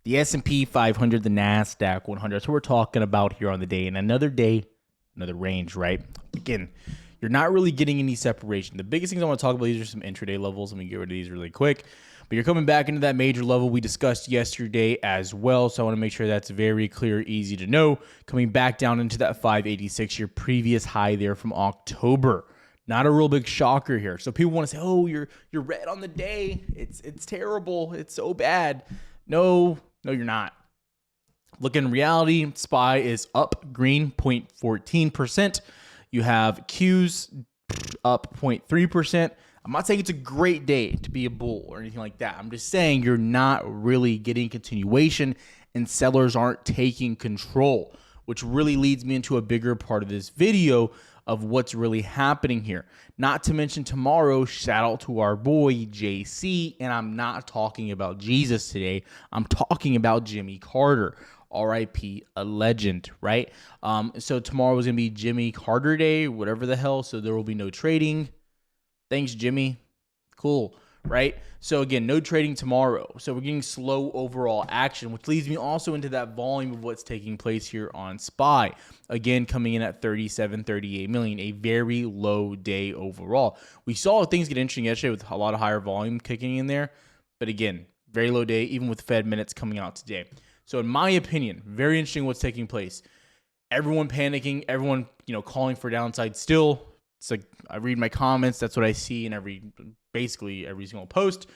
the S&P 500, the Nasdaq 100. That's what we're talking about here on the day. And another day, another range, right? Again, you're not really getting any separation. The biggest things I want to talk about, these are some intraday levels. Let me get rid of these really quick. But you're coming back into that major level we discussed yesterday as well. So I want to make sure that's very clear, easy to know. Coming back down into that 586, your previous high there from October. Not a real big shocker here. So people want to say, oh, you're red on the day. It's terrible. It's so bad. No, you're not. Look, in reality, SPY is up green 0.14%. You have Qs up 0.3%. I'm not saying it's a great day to be a bull or anything like that. I'm just saying you're not really getting continuation and sellers aren't taking control, which really leads me into a bigger part of this video of what's really happening here. Not to mention tomorrow, shout out to our boy JC, and I'm not talking about Jesus today. I'm talking about Jimmy Carter, RIP, a legend, right? So tomorrow is going to be Jimmy Carter Day, whatever the hell, so there will be no trading. Thanks, Jimmy. Cool, right? So again, no trading tomorrow. So we're getting slow overall action, which leads me also into that volume of what's taking place here on SPY. Again, coming in at 37-38 million, a very low day overall. We saw things get interesting yesterday with a lot of higher volume kicking in there. But again, very low day, even with Fed minutes coming out today. So in my opinion, very interesting what's taking place. Everyone panicking, everyone, calling for downside still. It's like I read my comments. That's what I see in basically every single post.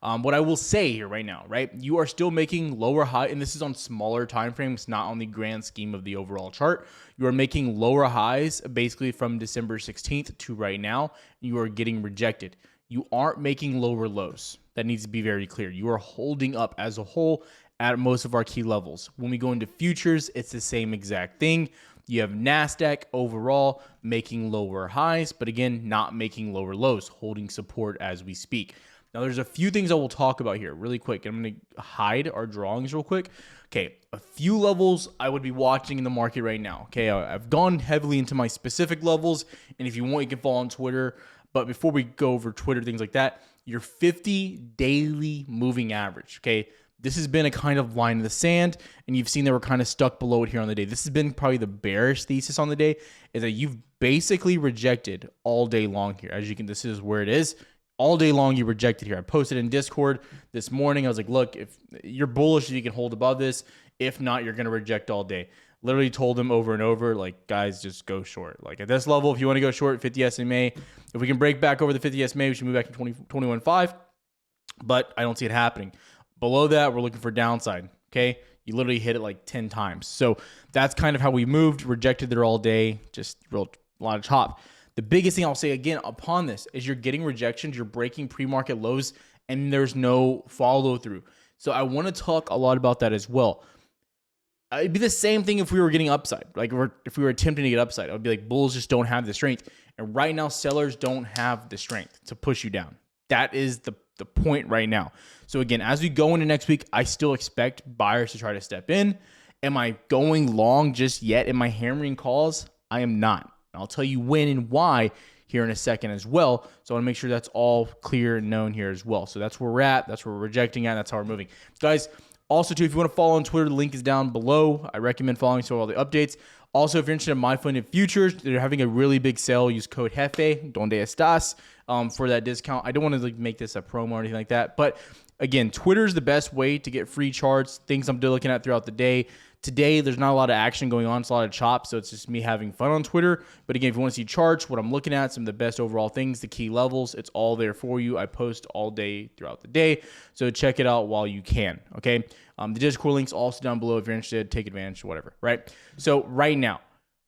What I will say here right now, right? You are still making lower high, and this is on smaller time frames, not on the grand scheme of the overall chart. You are making lower highs basically from December 16th to right now. You are getting rejected. You aren't making lower lows. That needs to be very clear. You are holding up as a whole at most of our key levels. When we go into futures, it's the same exact thing. You have Nasdaq overall making lower highs, but again, not making lower lows, holding support as we speak. Now, there's a few things I will talk about here really quick. I'm going to hide our drawings real quick. Okay, a few levels I would be watching in the market right now. Okay, I've gone heavily into my specific levels, and if you want, you can follow on Twitter. But before we go over Twitter, things like that, your 50 daily moving average, okay? This has been a kind of line in the sand, and you've seen that we're kind of stuck below it here on the day. This has been probably the bearish thesis on the day, is that you've basically rejected all day long here. As you can, this is where it is. All day long, you rejected here. I posted in Discord this morning. I was like, look, if you're bullish, if you can hold above this. If not, you're going to reject all day. Literally told them over and over, like, guys, just go short. Like, at this level, if you want to go short, 50 SMA. If we can break back over the 50 SMA, we should move back to 21.5. But I don't see it happening. Below that, we're looking for downside, okay? You literally hit it like 10 times. So that's kind of how we moved, rejected there all day, just a lot of chop. The biggest thing I'll say again upon this is you're getting rejections, you're breaking pre-market lows, and there's no follow through. So I want to talk a lot about that as well. It'd be the same thing if we were getting upside. Like if we were attempting to get upside, I would be like, bulls just don't have the strength. And right now, sellers don't have the strength to push you down. That is the point right now. So again, as we go into next week, I still expect buyers to try to step in. Am I going long just yet in my hammering calls? I am not. I'll tell you when and why here in a second as well. So I want to make sure that's all clear and known here as well. So that's where we're at. That's where we're rejecting at. That's how we're moving. Guys, also too, if you want to follow on Twitter, the link is down below. I recommend following so all the updates. Also, if you're interested in my funded futures, they're having a really big sale. Use code JEFE, donde estás, for that discount. I don't want to make this a promo or anything like that. But again, Twitter is the best way to get free charts, things I'm looking at throughout the day. Today, there's not a lot of action going on. It's a lot of chop, so it's just me having fun on Twitter. But again, if you want to see charts, what I'm looking at, some of the best overall things, the key levels, it's all there for you. I post all day throughout the day, so check it out while you can, okay? The Discord link's also down below if you're interested. Take advantage, whatever, right? So right now,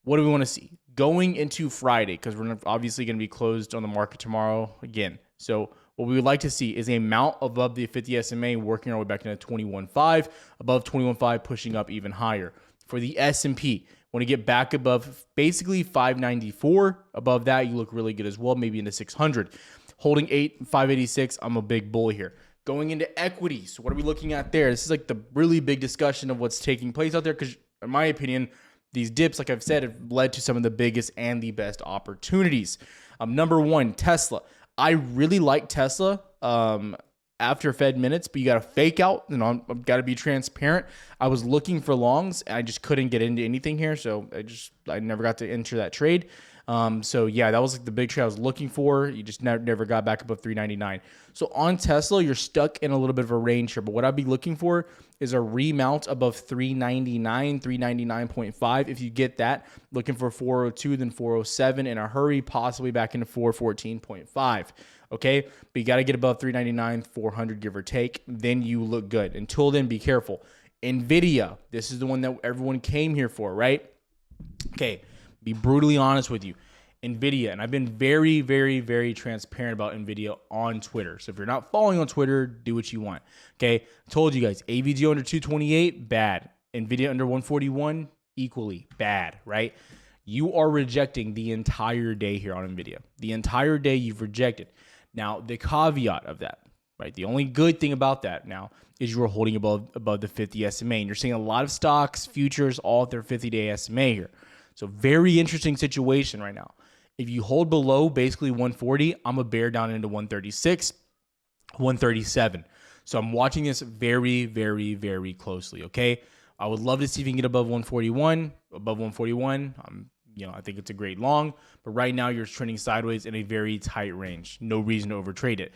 what do we want to see? Going into Friday, because we're obviously going to be closed on the market tomorrow again. So what we would like to see is a mount above the 50 SMA, working our way back into 21.5, above 21.5, pushing up even higher. For the S&P, want to get back above basically 594. Above that, you look really good as well, maybe into 600. Holding 586, I'm a big bull here. Going into equities, what are we looking at there? This is like the really big discussion of what's taking place out there because, in my opinion, these dips, like I've said, have led to some of the biggest and the best opportunities. Number one, Tesla. I really like Tesla. after Fed minutes, but you got to fake out. I've got to be transparent. I was looking for longs, and I just couldn't get into anything here, so I never got to enter that trade. So yeah, that was like the big trade I was looking for. You just never got back above 399. So on Tesla, you're stuck in a little bit of a range here, but what I'd be looking for is a remount above 399, 399.5. If you get that, looking for 402, then 407 in a hurry, possibly back into 414.5. Okay, but you got to get above 399, 400, give or take. Then you look good. Until then, be careful. NVIDIA, this is the one that everyone came here for, right? Okay, be brutally honest with you. NVIDIA, and I've been very, very, very transparent about NVIDIA on Twitter. So if you're not following on Twitter, do what you want. Okay, I told you guys, AVGO under 228, bad. NVIDIA under 141, equally bad, right? You are rejecting the entire day here on NVIDIA. The entire day you've rejected. Now, the caveat of that, right? The only good thing about that now is you are holding above the 50 SMA. And you're seeing a lot of stocks, futures, all at their 50-day SMA here. So very interesting situation right now. If you hold below basically 140, I'm a bear down into 136, 137. So I'm watching this very, very, very closely, okay? I would love to see if you can get above 141. Above 141, I think it's a great long, but right now you're trending sideways in a very tight range. No reason to overtrade it.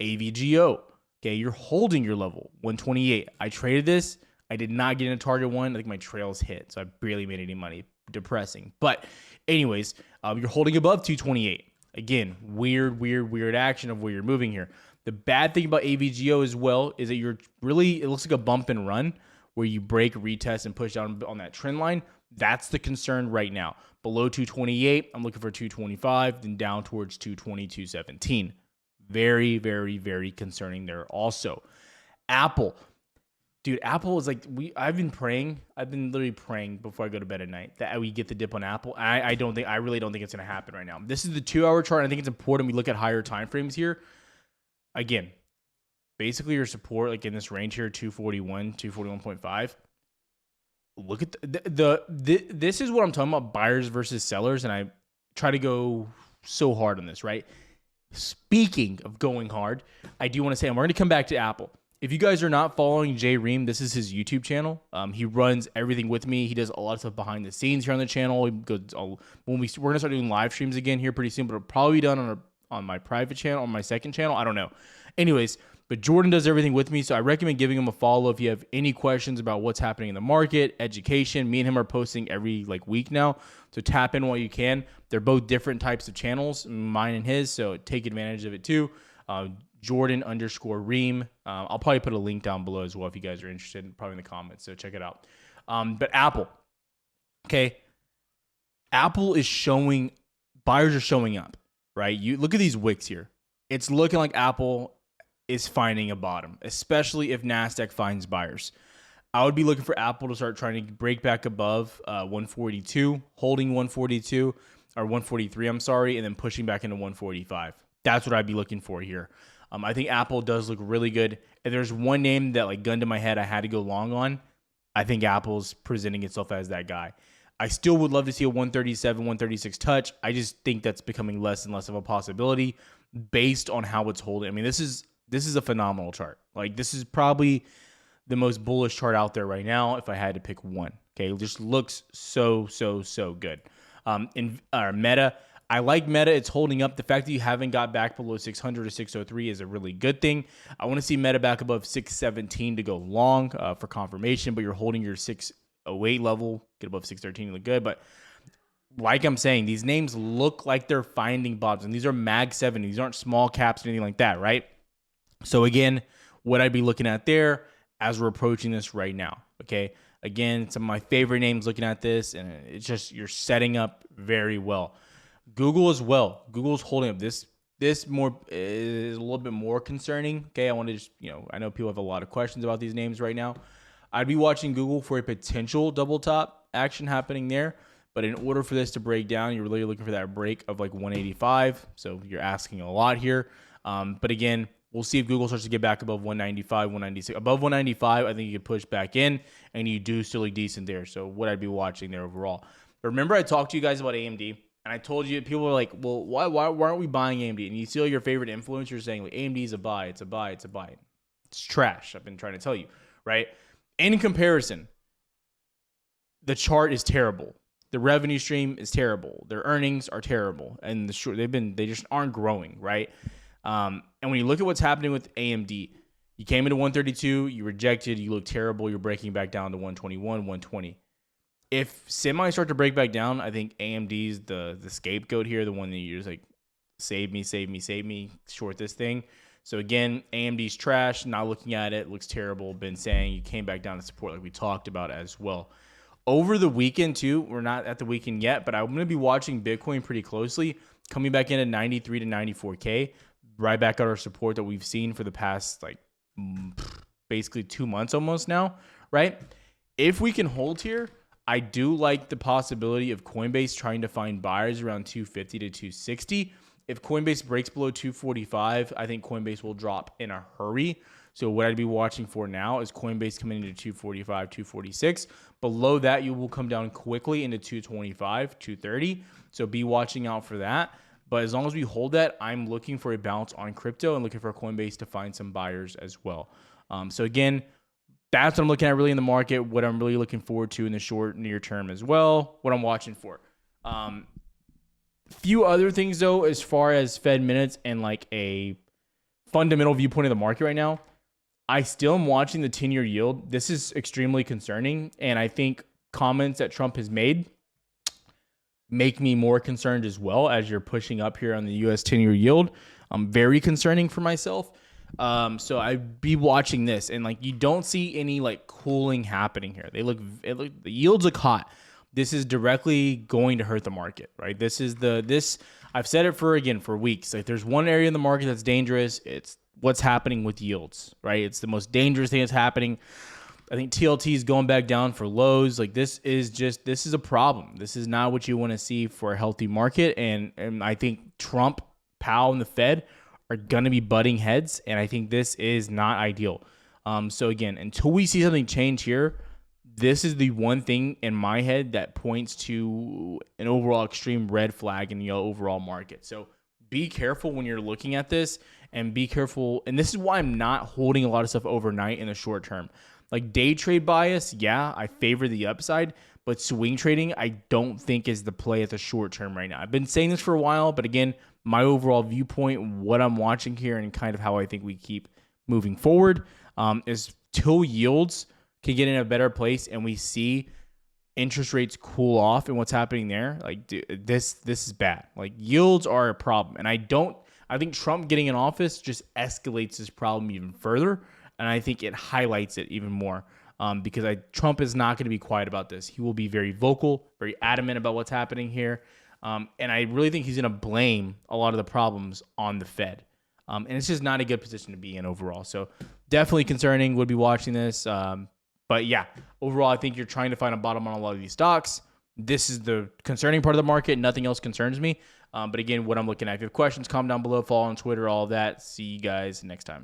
AVGO, okay, you're holding your level, 128. I traded this. I did not get into target one. I think my trails hit, so I barely made any money. Depressing. But anyways, you're holding above 228. Again, weird action of where you're moving here. The bad thing about AVGO as well is that it looks like a bump and run where you break, retest, and push down on that trend line. That's the concern right now. Below 228, I'm looking for 225, then down towards 220, 217. Very, very, very concerning there also. Apple. Dude, Apple is like, I've been literally praying before I go to bed at night that we get the dip on Apple. I really don't think it's going to happen right now. This is the 2-hour chart. I think it's important we look at higher time frames here. Again, basically your support, like in this range here, 241, 241.5. Look at this is what I'm talking about, buyers versus sellers, and I try to go so hard on this, right? Speaking of going hard, I do want to say, and we're going to come back to Apple. If you guys are not following Jay Ream, this is his YouTube channel. He runs everything with me. He does a lot of stuff behind the scenes here on the channel. We're gonna start doing live streams again here pretty soon, but it'll probably be done on my private channel, on my second channel. I don't know. Anyways, but Jordan does everything with me, so I recommend giving him a follow if you have any questions about what's happening in the market, education. Me and him are posting every week now, so tap in while you can. They're both different types of channels, mine and his, so take advantage of it too. Jordan_Ream. I'll probably put a link down below as well if you guys are interested, probably in the comments, so check it out. But Apple, okay, Apple is showing, buyers are showing up, right? You look at these wicks here. It's looking like Apple is finding a bottom, especially if Nasdaq finds buyers. I would be looking for Apple to start trying to break back above 142, holding 142 or 143, I'm sorry, and then pushing back into 145. That's what I'd be looking for here. I think Apple does look really good. If there's one name that gun to my head I had to go long on, I think Apple's presenting itself as that guy. I still would love to see a 137, 136 touch. I just think that's becoming less and less of a possibility based on how it's holding. I mean, this is a phenomenal chart. This is probably the most bullish chart out there right now if I had to pick one. Okay, it just looks so good. Meta, I like Meta. It's holding up. The fact that you haven't got back below 600 or 603 is a really good thing. I want to see Meta back above 617 to go long for confirmation, but you're holding your 608 level. Get above 613 to look good. But like I'm saying, these names look like they're finding bottoms, and these are Mag 7. These aren't small caps or anything like that, right? So again, what I'd be looking at there as we're approaching this right now, okay? Again, some of my favorite names looking at this, and it's just you're setting up very well. Google as well. Google's holding up. This more is a little bit more concerning. Okay, I want to just, I know people have a lot of questions about these names right now. I'd be watching Google for a potential double top action happening there. But in order for this to break down, you're really looking for that break of 185. So you're asking a lot here. But again, we'll see if Google starts to get back above 195, 196. Above 195, I think you could push back in, and you do still look decent there. So what I'd be watching there overall. But remember I talked to you guys about AMD. And I told you, people were like, well, why aren't we buying AMD? And you see all your favorite influencers saying, AMD is a buy, it's a buy, it's a buy. It's trash. I've been trying to tell you, right? In comparison, the chart is terrible. The revenue stream is terrible. Their earnings are terrible, and they just aren't growing, right? And when you look at what's happening with AMD, you came into 132, you rejected, you look terrible, you're breaking back down to 121, 120. If semis start to break back down, I think AMD's the scapegoat here, the one that you're just like, save me, short this thing. So again, AMD's trash, not looking at it, looks terrible. Been saying you came back down to support like we talked about as well. Over the weekend too, we're not at the weekend yet, but I'm going to be watching Bitcoin pretty closely, coming back in at 93 to 94K, right back at our support that we've seen for the past like basically 2 months almost now, right? If we can hold here, I do like the possibility of Coinbase trying to find buyers around 250 to 260. If Coinbase breaks below 245, I think Coinbase will drop in a hurry. So what I'd be watching for now is Coinbase coming into 245, 246. Below that, you will come down quickly into 225, 230. So be watching out for that. But as long as we hold that, I'm looking for a bounce on crypto and looking for Coinbase to find some buyers as well. So again, that's what I'm looking at really in the market, what I'm really looking forward to in the short, near term as well, what I'm watching for. Few other things, though, as far as Fed minutes and like a fundamental viewpoint of the market right now. I still am watching the 10-year yield. This is extremely concerning, and I think comments that Trump has made make me more concerned as well as you're pushing up here on the US 10-year yield. Very concerning for myself. So I'd be watching this, and like you don't see any like cooling happening here. The yields look hot. This is directly going to hurt the market, right? I've said it for weeks. Like there's one area in the market that's dangerous. It's what's happening with yields, right? It's the most dangerous thing that's happening. I think TLT is going back down for lows. Like this is a problem. This is not what you want to see for a healthy market. And I think Trump, Powell, and the Fed are going to be butting heads. And I think this is not ideal. So again, until we see something change here, this is the one thing in my head that points to an overall extreme red flag in the overall market. So be careful when you're looking at this, and be careful. And this is why I'm not holding a lot of stuff overnight in the short term. Like day trade bias, yeah, I favor the upside, but swing trading, I don't think is the play at the short term right now. I've been saying this for a while, but again, my overall viewpoint, what I'm watching here, and kind of how I think we keep moving forward is till yields can get in a better place and we see interest rates cool off and what's happening there. Like this is bad. Like yields are a problem. And I think Trump getting in office just escalates this problem even further. And I think it highlights it even more because Trump is not going to be quiet about this. He will be very vocal, very adamant about what's happening here. And I really think he's going to blame a lot of the problems on the Fed. And it's just not a good position to be in overall. So definitely concerning. Would be watching this. But yeah, overall, I think you're trying to find a bottom on a lot of these stocks. This is the concerning part of the market. Nothing else concerns me. But again, what I'm looking at. If you have questions, comment down below. Follow on Twitter, all of that. See you guys next time.